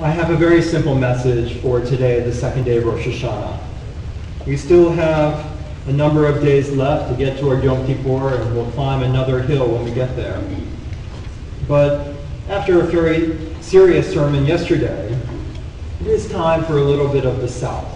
I have a very simple message for today, the second day of Rosh Hashanah. We still have a number of days left to get to our Yom Kippur, and we'll climb another hill when we get there. But after a very serious sermon yesterday, it is time for a little bit of the South.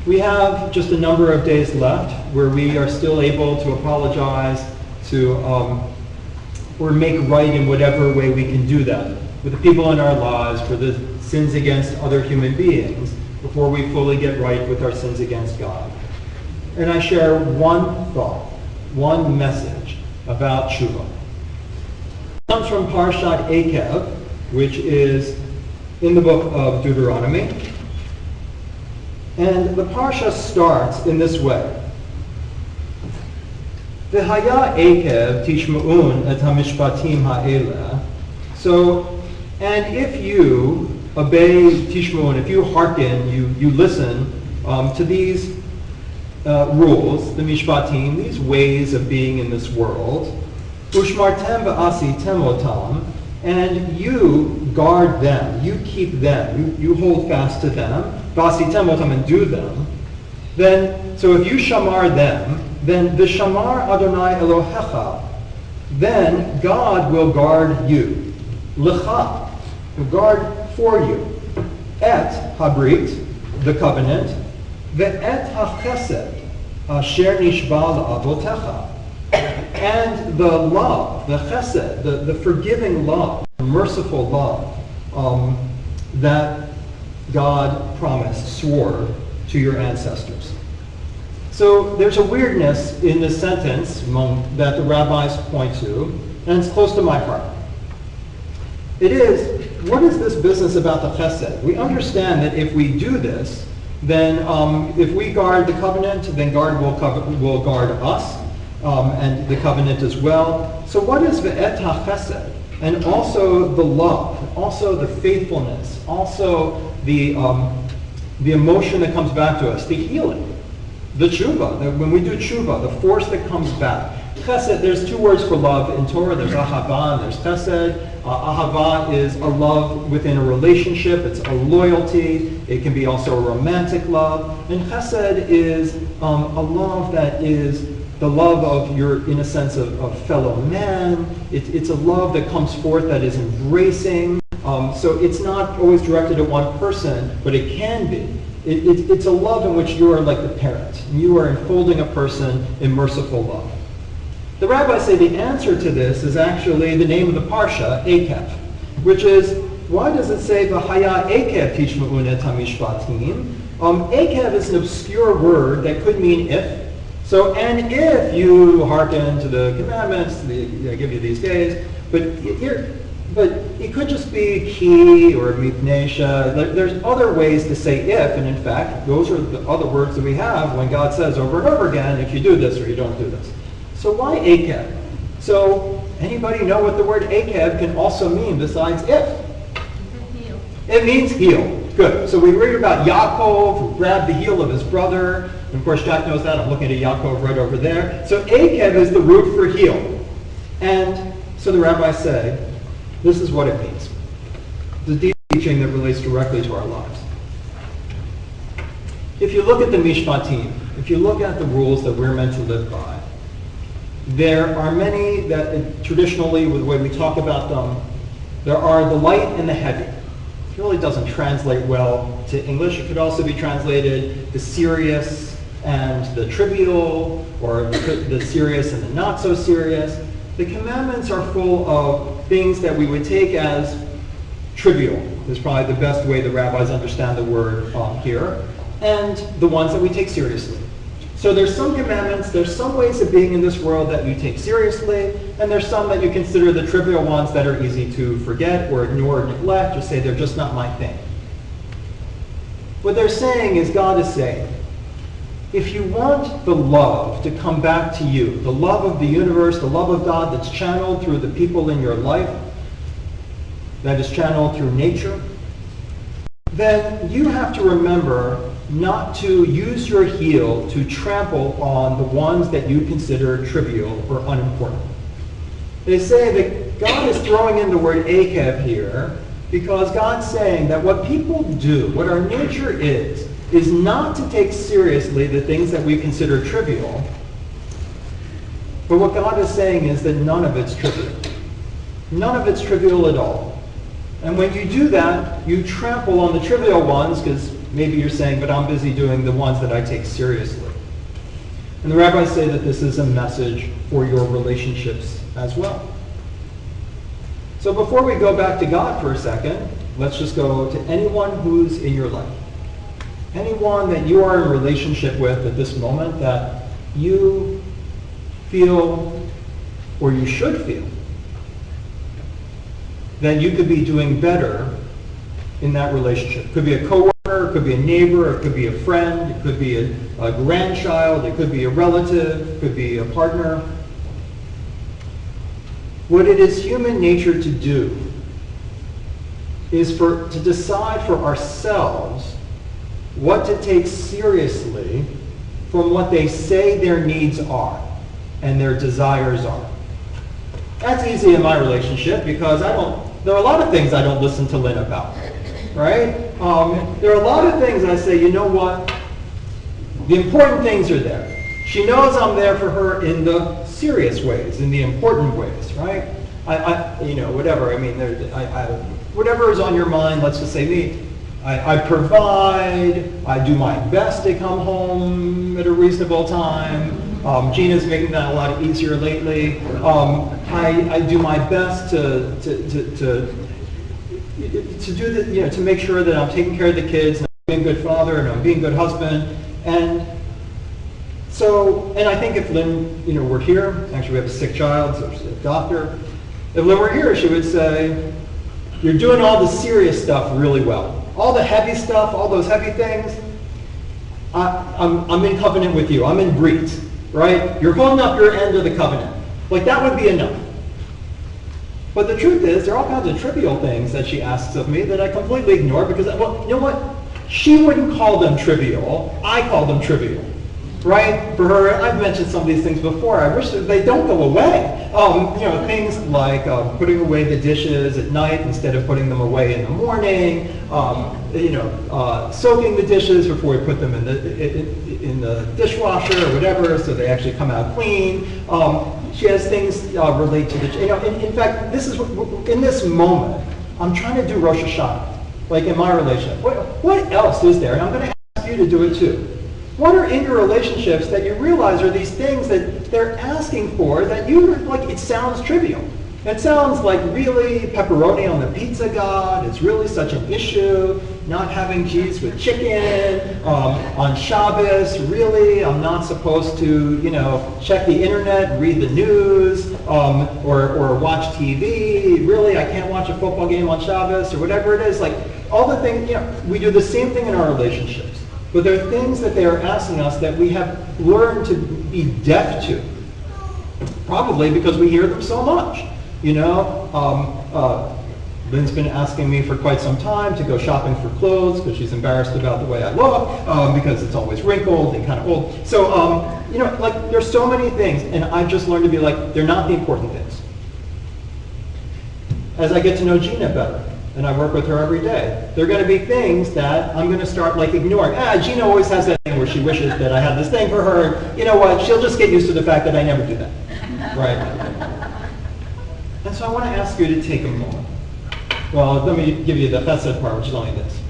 We have just a number of days left where we are still able to apologize or make right in whatever way we can do that with the people in our lives for the sins against other human beings before we fully get right with our sins against God. And I share one thought, one message about tshuva. It comes from Parashat Eikev, which is in the book of Deuteronomy. And the parsha starts in this way. V'haya Ekev tishma'un et hamishpatim ha'eleh. So, and if you obey tishma'un, if you hearken, you listen to these rules, the mishpatim, these ways of being in this world, ushmartem v'asitem otam, and you guard them, you keep them, you hold fast to them, v'asitem otam, and do them, then, so if you shamar them, then the shamar Adonai Elohecha, then God will guard you. Lecha, will guard for you. Et habrit, the covenant, ve'et hachesed, asher nishba la'avotecha. And the love, the chesed, the forgiving love, the merciful love that God promised, swore to your ancestors. So there's a weirdness in this sentence that the rabbis point to, and it's close to my heart. It is, what is this business about the chesed? We understand that if we do this, then if we guard the covenant, then God will guard us, and the covenant as well. So what is ve'et ha'chesed? And also the love, also the faithfulness, also the emotion that comes back to us, the healing. The tshuva, when we do tshuva, the force that comes back. Chesed, there's two words for love in Torah. There's ahava and there's chesed. Ahava is a love within a relationship. It's a loyalty. It can be also a romantic love. And chesed is a love that is the love of your, in a sense, of fellow man. It's a love that comes forth that is embracing. So it's not always directed at one person, but it can be. It's a love in which you are like the parent. You are enfolding a person in merciful love. The rabbis say the answer to this is actually the name of the parsha, Ekev, which is, why does it say V'haya Ekev tishma'un et hamishpatim? Ekev is an obscure word that could mean if. So, and if you hearken to the commandments, I give you these days, but it could just be ki or mipnesha. There's other ways to say if, and in fact, those are the other words that we have when God says over and over again, if you do this or you don't do this. So why Ekev? So anybody know what the word Ekev can also mean besides if? Heal. It means heal. Good. So we read about Yaakov who grabbed the heel of his brother. And of course, Jack knows that. I'm looking at Yaakov right over there. So Ekev is the root for heal. And so the rabbis say, this is what it means. The deep teaching that relates directly to our lives. If you look at the mishpatim, if you look at the rules that we're meant to live by, there are many that traditionally, with the way we talk about them, there are the light and the heavy. It really doesn't translate well to English. It could also be translated the serious and the trivial, or the serious and the not so serious. The commandments are full of things that we would take as trivial, is probably the best way the rabbis understand the word here, and the ones that we take seriously. So there's some commandments, there's some ways of being in this world that you take seriously, and there's some that you consider the trivial ones that are easy to forget or ignore or neglect, or say they're just not my thing. What they're saying is, God is saying, if you want the love to come back to you, the love of the universe, the love of God that's channeled through the people in your life, that is channeled through nature, then you have to remember not to use your heel to trample on the ones that you consider trivial or unimportant. They say that God is throwing in the word Ekev here Because God's saying that what people do, what our nature is not to take seriously the things that we consider trivial. But what God is saying is that none of it's trivial. None of it's trivial at all. And when you do that, you trample on the trivial ones, because maybe you're saying, but I'm busy doing the ones that I take seriously. And the rabbis say that this is a message for your relationships as well. So before we go back to God for a second, let's just go to anyone who's in your life. Anyone that you are in relationship with at this moment that you feel, or you should feel, that you could be doing better in that relationship. It could be a coworker, it could be a neighbor, it could be a friend, it could be a grandchild, it could be a relative, it could be a partner. What it is human nature to do is to decide for ourselves what to take seriously from what they say their needs are and their desires are. That's easy in my relationship because there are a lot of things I don't listen to Lynn about, right? There are a lot of things I say, you know what? The important things are there. She knows I'm there for her in the serious ways, in the important ways, right? Whatever. I mean, whatever is on your mind, let's just say me. I provide, I do my best to come home at a reasonable time. Gina's making that a lot easier lately. I do my best to do the, to make sure that I'm taking care of the kids, and I'm being a good father, and I'm being a good husband. And I think if Lynn, were here, actually we have a sick child, so she's a doctor. If Lynn were here, she would say, you're doing all the serious stuff really well. All the heavy stuff, all those heavy things, I'm in covenant with you. I'm in Brit, right? You're holding up your end of the covenant. Like, that would be enough. But the truth is, there are all kinds of trivial things that she asks of me that I completely ignore because, well, you know what? She wouldn't call them trivial. I call them trivial, right? For her, I've mentioned some of these things before. I wish that they don't go away. Things like putting away the dishes at night instead of putting them away in the morning. Soaking the dishes before we put them in the dishwasher or whatever, so they actually come out clean. She has things relate to the. In fact, this is in this moment. I'm trying to do Rosh Hashanah, like in my relationship. What else is there? And I'm going to ask you to do it too. What are in your relationships that you realize are these things that they're asking for that you like? It sounds trivial. It sounds like really pepperoni on the pizza, God. It's really such an issue. Not having cheese with chicken on Shabbos. Really, I'm not supposed to, check the internet, read the news, or watch TV. Really, I can't watch a football game on Shabbos or whatever it is. Like all the things, we do the same thing in our relationships. But there are things that they are asking us that we have learned to be deaf to. Probably because we hear them so much. Lynn's been asking me for quite some time to go shopping for clothes because she's embarrassed about the way I look because it's always wrinkled and kind of old. So, there's so many things, and I've just learned to be like, they're not the important things. As I get to know Gina better, and I work with her every day, there are going to be things that I'm going to start ignoring. Gina always has that thing where she wishes that I had this thing for her. You know what? She'll just get used to the fact that I never do that. Right? And so I want to ask you to take a moment. Well, let me give you the chesed part, which is only this.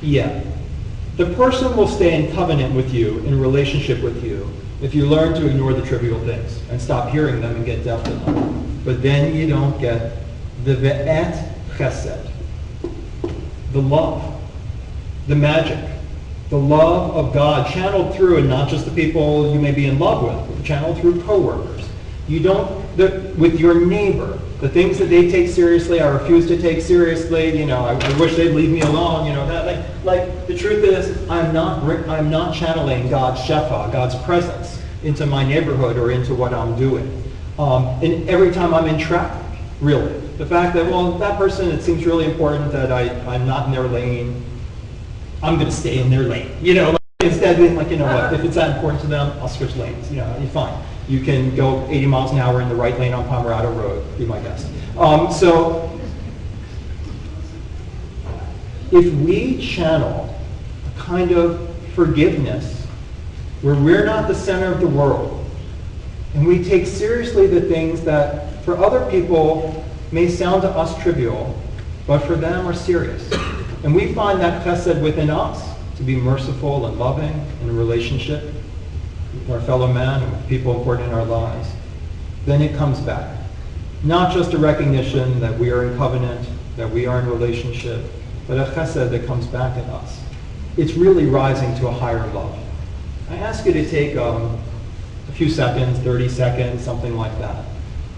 Yeah. The person will stay in covenant with you, in relationship with you, if you learn to ignore the trivial things and stop hearing them and get deaf to them. But then you don't get the ve'et chesed, the love, the magic, the love of God channeled through, and not just the people you may be in love with, but channeled through coworkers. You don't, with your neighbor, the things that they take seriously, I refuse to take seriously. I wish they'd leave me alone. The truth is, I'm not channeling God's shefa, God's presence, into my neighborhood or into what I'm doing. And every time I'm in traffic, really, the fact that that person, it seems really important that I'm not in their lane. I'm going to stay in their lane. Instead of being like, what? If it's that important to them, I'll switch lanes. You're fine. You can go 80 miles an hour in the right lane on Pomerado Road. Be my guest. if we channel a kind of forgiveness where we're not the center of the world, and we take seriously the things that for other people may sound to us trivial, but for them are serious. And we find that chesed within us to be merciful and loving in a relationship with our fellow man and with people important in our lives, then it comes back. Not just a recognition that we are in covenant, that we are in relationship, but a chesed that comes back in us. It's really rising to a higher love. I ask you to take a few seconds, 30 seconds, something like that.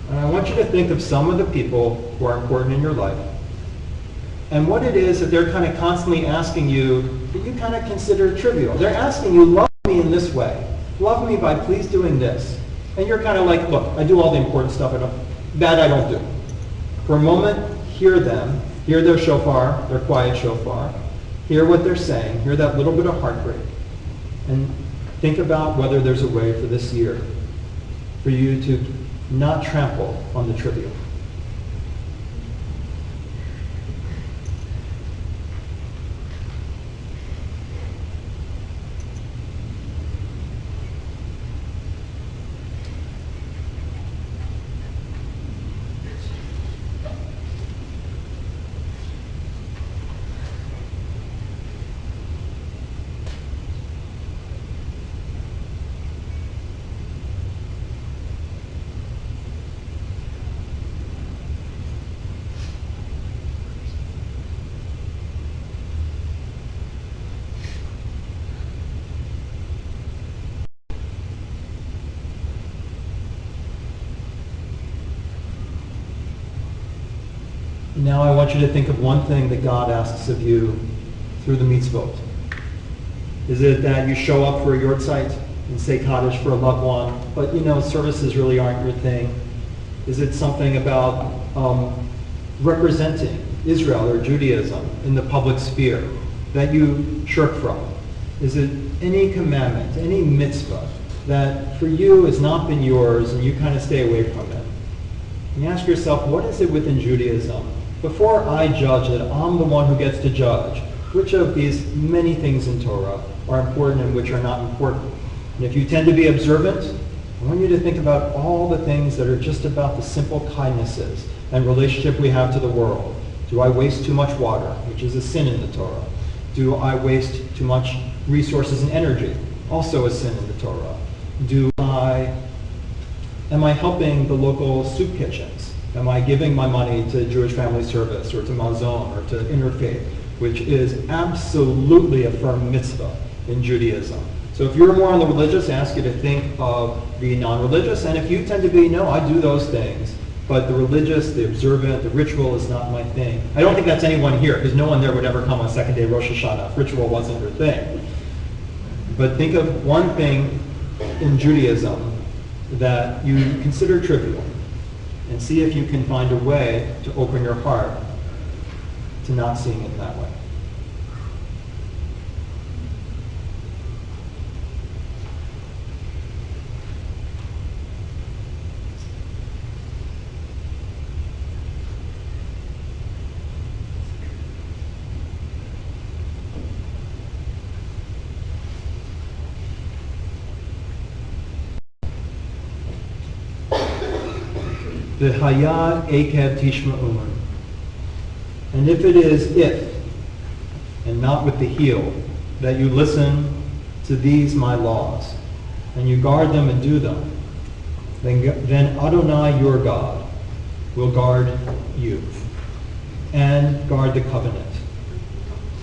And I want you to think of some of the people who are important in your life and what it is that they're kind of constantly asking you that you kind of consider trivial. They're asking you, love me in this way. Love me by please doing this. And you're kind of like, look, I do all the important stuff. That I don't do. For a moment, hear them. Hear their shofar, their quiet shofar. Hear what they're saying. Hear that little bit of heartbreak. And think about whether there's a way for this year for you to not trample on the trivial. Now I want you to think of one thing that God asks of you through the mitzvot. Is it that you show up for a yortzeit and say Kaddish for a loved one, but services really aren't your thing? Is it something about representing Israel or Judaism in the public sphere that you shirk from? Is it any commandment, any mitzvah that for you has not been yours and you kind of stay away from it? And you ask yourself, what is it within Judaism? Before I judge it, I'm the one who gets to judge which of these many things in Torah are important and which are not important. And if you tend to be observant, I want you to think about all the things that are just about the simple kindnesses and relationship we have to the world. Do I waste too much water, which is a sin in the Torah? Do I waste too much resources and energy? Also a sin in the Torah. Am I helping the local soup kitchens? Am I giving my money to Jewish Family Service or to Mazon or to Interfaith, which is absolutely a firm mitzvah in Judaism? So if you're more on the religious, I ask you to think of the non-religious. And if you tend to be, no, I do those things, but the religious, the observant, the ritual is not my thing. I don't think that's anyone here, because no one there would ever come on second day Rosh Hashanah if ritual wasn't her thing. But think of one thing in Judaism that you consider trivial, and see if you can find a way to open your heart to not seeing it that way. The Hayad Ekev Tishma'un. And if it is if, and not with the heel, that you listen to these my laws, and you guard them and do them, then Adonai your God will guard you, and guard the covenant,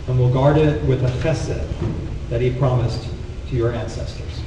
and will guard it with a chesed that he promised to your ancestors.